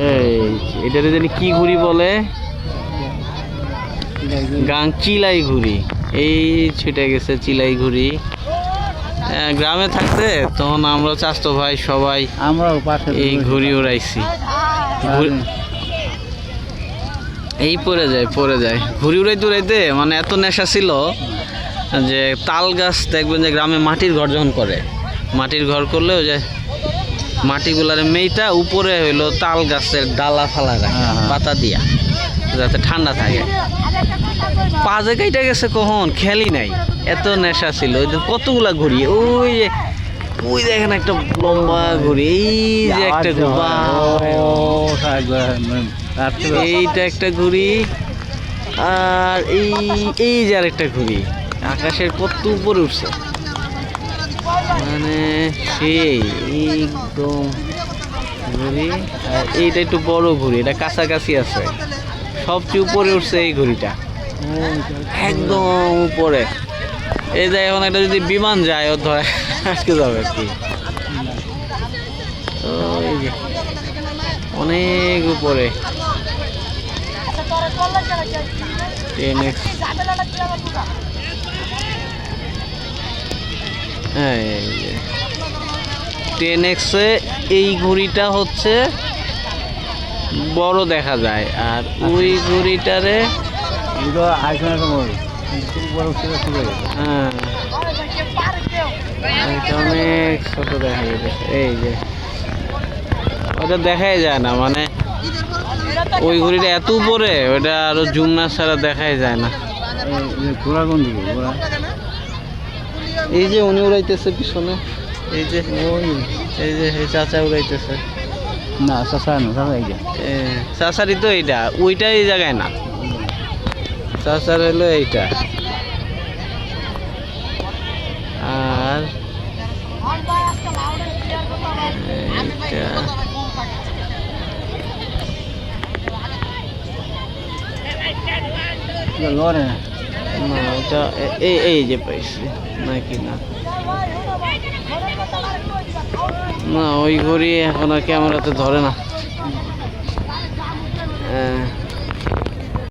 এই এটারে জানি কি ঘুড়ি বলে, গাং চিলাই ঘুড়ি। এই ছুটে গেছে চিলাই ঘুড়ি। গ্রামে থাকতে তখন আমরা চাচতো ভাই সবাই এই ঘুড়ি উড়াইছি। এই পড়ে যায় ঘুড়ি উড়াইতে উড়াইতে মানে এত নেশা ছিল যে তাল গাছ দেখবেন যে গ্রামে মাটির ঘর যখন করে, মাটির ঘর করলে ওই যে মাটিগুলার মেয়েটা উপরে হইলো তাল গাছের ডালা ফালা রাখে পাতা দিয়া, যাতে ঠান্ডা থাকে। পাজে কেটে গেছে কখন খেয়ালই নাই, এত নেশা ছিল। ওই কতগুলা ঘুড়ি, ওই দেখেন একটা লম্বা ঘুড়ি, এই যে একটা এইটা একটা ঘুড়ি, আর এই যে আরেকটা ঘুড়ি আকাশের কত উপরে উঠছে, মানে সেই একদম ঘুড়ি। আর এইটা একটু বড় ঘুড়ি, এটা কাছাকাছি আছে, সবচেয়ে উপরে উঠছে এই ঘুড়িটা, একদম উপরে। এই যে এখন একটা যদি বিমান যায় ও ধরে আজকে যাবে আর কি। ওই যে অনেক উপরে টেনেক্সে এই ঘুড়িটা হচ্ছে বড় দেখা যায়, আর ওই ঘুড়িটারে হ্যাঁ এটা অনেক ছোট দেখা যায়। এই যে ওটা দেখাই যায় না, মানে ওই ঘুড়িটা এত উপরে, ওটা আরো জুম না ছাড়া দেখাই যায় না। এই যে উনি উড়াইতেছে পিছনে, এই যে এই চাচা উড়াইতেছে না, চাচারই তো এইটা, ওইটা এই জায়গায় না, চাচার হলো এইটা। আর না ওটা এই যে পাইছি নাকি না, না ওই ঘড়ি এখন আর ক্যামেরাতে ধরে না।